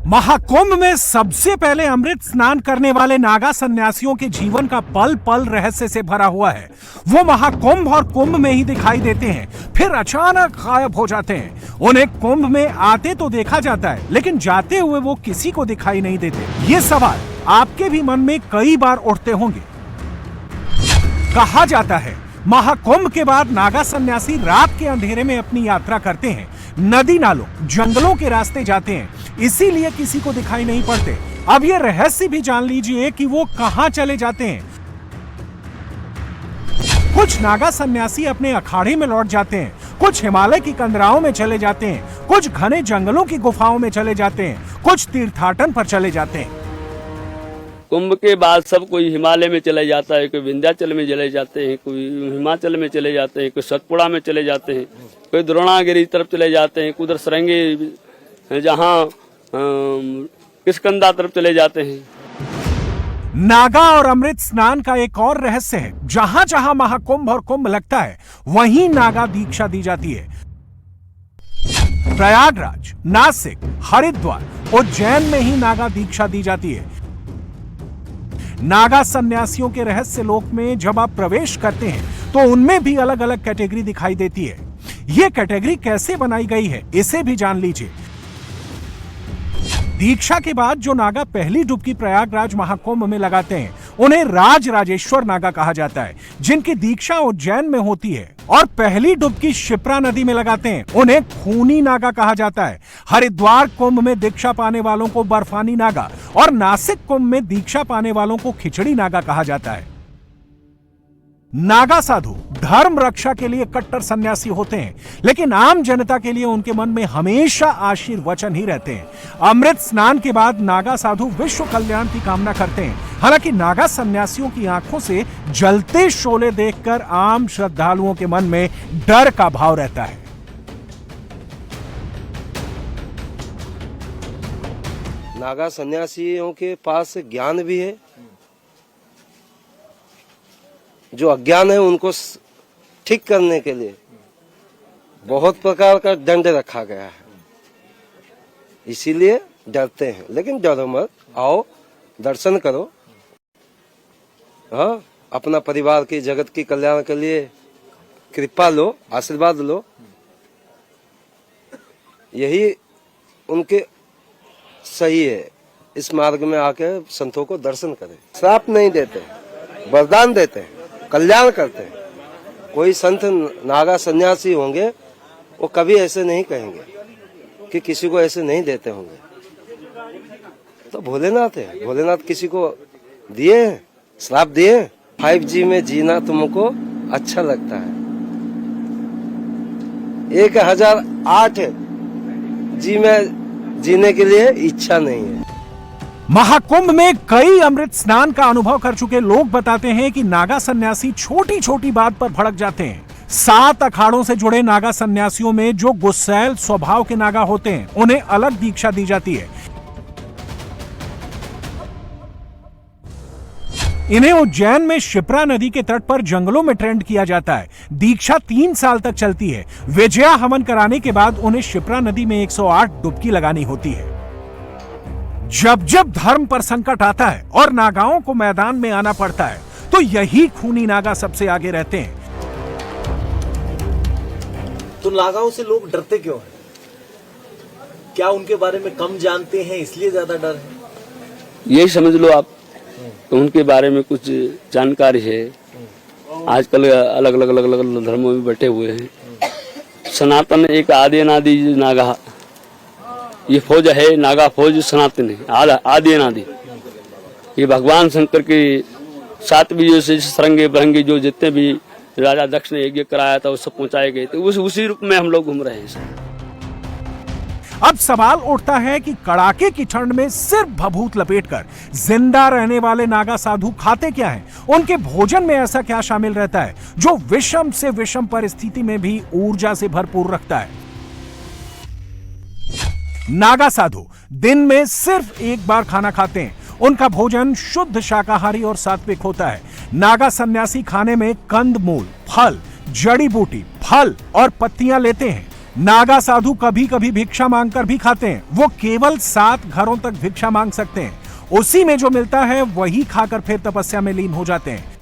महाकुंभ में सबसे पहले अमृत स्नान करने वाले नागा सन्यासियों के जीवन का पल पल रहस्य से भरा हुआ है। वो महाकुंभ और कुंभ में ही दिखाई देते हैं, फिर अचानक गायब हो जाते हैं। उन्हें कुंभ में आते तो देखा जाता है, लेकिन जाते हुए वो किसी को दिखाई नहीं देते। ये सवाल आपके भी मन में कई बार उठते होंगे। कहा जाता है महाकुंभ के बाद नागा सन्यासी रात के अंधेरे में अपनी यात्रा करते हैं, नदी नालों जंगलों के रास्ते जाते हैं, इसीलिए किसी को दिखाई नहीं पड़ते। अब ये रहस्य भी जान लीजिए कि वो कहां चले जाते हैं। कुछ नागा सन्यासी अपने अखाड़े में लौट जाते हैं, कुछ हिमालय की कंदराओं में चले जाते हैं, कुछ घने जंगलों की गुफाओं में चले जाते हैं, कुछ तीर्थाटन पर चले जाते हैं। कुंभ के बाद सब कोई हिमालय में चले जाता है, कोई विंध्याचल में चले जाते हैं, कोई हिमाचल में चले जाते हैं, कोई सतपुड़ा में चले जाते हैं, कोई द्रोणागिरी तरफ चले जाते हैं, उधर सरंगी जहाँ किष्किंधा तरफ चले जाते हैं। नागा और अमृत स्नान का एक और रहस्य है, जहां जहां महाकुंभ और कुंभ लगता है वहीं नागा दीक्षा दी जाती है। प्रयागराज, नासिक, हरिद्वार, उज्जैन में ही नागा दीक्षा दी जाती है। नागा सन्यासियों के रहस्य लोक में जब आप प्रवेश करते हैं तो उनमें भी अलग अलग कैटेगरी दिखाई देती है। यह कैटेगरी कैसे बनाई गई है इसे भी जान लीजिए। दीक्षा के बाद जो नागा पहली डुबकी प्रयागराज महाकुंभ में लगाते हैं उन्हें राज राजेश्वर नागा कहा जाता है, जिनकी दीक्षा उज्जैन में होती है। और पहली डुबकी शिप्रा नदी में लगाते हैं उन्हें खूनी नागा कहा जाता है। हरिद्वार कुंभ में दीक्षा पाने वालों को बर्फानी नागा और नासिक कुंभ में दीक्षा पाने वालों को खिचड़ी नागा कहा जाता है। नागा साधु धर्म रक्षा के लिए कट्टर सन्यासी होते हैं, लेकिन आम जनता के लिए उनके मन में हमेशा आशीर्वचन ही रहते हैं। अमृत स्नान के बाद नागा साधु विश्व कल्याण की कामना करते हैं। हालांकि नागा सन्यासियों की आंखों से जलते शोले देखकर आम श्रद्धालुओं के मन में डर का भाव रहता है। नागा सन्यासियों के पास ज्ञान भी है, जो अज्ञान है उनको ठीक करने के लिए बहुत प्रकार का दंड रखा गया है, इसीलिए डरते हैं। लेकिन डरो मत, आओ दर्शन करो। हाँ, अपना परिवार की जगत की कल्याण के लिए कृपा लो, आशीर्वाद लो, यही उनके सही है। इस मार्ग में आके संतों को दर्शन करें। श्राप नहीं देते, वरदान देते हैं, कल्याण करते हैं। कोई संत नागा सन्यासी होंगे वो कभी ऐसे नहीं कहेंगे कि किसी को ऐसे नहीं देते होंगे। तो भोलेनाथ है, भोलेनाथ किसी को दिए, श्राप दिए। 5G में जीना तुमको अच्छा लगता है, 1008 G में जीने के लिए इच्छा नहीं है। महाकुंभ में कई अमृत स्नान का अनुभव कर चुके लोग बताते हैं कि नागा सन्यासी छोटी छोटी बात पर भड़क जाते हैं। 7 अखाड़ों से जुड़े नागा सन्यासियों में जो गुस्सैल स्वभाव के नागा होते हैं उन्हें अलग दीक्षा दी जाती है। इन्हें उज्जैन में शिप्रा नदी के तट पर जंगलों में ट्रेंड किया जाता है। दीक्षा 3 साल तक चलती है। विजया हवन कराने के बाद उन्हें शिप्रा नदी में 108 डुबकी लगानी होती है। जब जब धर्म पर संकट आता है और नागाओं को मैदान में आना पड़ता है तो यही खूनी नागा सबसे आगे रहते हैं। तो नागाओं से लोग डरते क्यों हैं? क्या उनके बारे में कम जानते हैं इसलिए ज्यादा डर है? यही समझ लो आप, तो उनके बारे में कुछ जानकारी है। आजकल अलग अलग धर्मों में बैठे हुए हैं। सनातन एक आदि अनादि नागा, ये फौज है, नागा फौज सनातन है, आदि अनादि। ये भगवान शंकर की 7 बीजों से सरंगे बरंगे जो जितने भी राजा दक्ष ने यज्ञ कराया था वो सब पहुंचाए गए थे। उसी रूप में हम लोग घूम रहे हैं। अब सवाल उठता है कि कड़ाके की ठंड में सिर्फ भभूत लपेटकर जिंदा रहने वाले नागा साधु खाते क्या हैं? उनके भोजन में ऐसा क्या शामिल रहता है जो विषम से विषम परिस्थिति में भी ऊर्जा से भरपूर रखता है? नागा साधु दिन में सिर्फ एक बार खाना खाते हैं। उनका भोजन शुद्ध शाकाहारी और सात्विक होता है। नागा सन्यासी खाने में कंद मूल, फल, जड़ी बूटी, फल और पत्तियां लेते हैं। नागा साधु कभी कभी भिक्षा मांगकर भी खाते हैं। वो केवल 7 घरों तक भिक्षा मांग सकते हैं। उसी में जो मिलता है वही खाकर फिर तपस्या में लीन हो जाते हैं।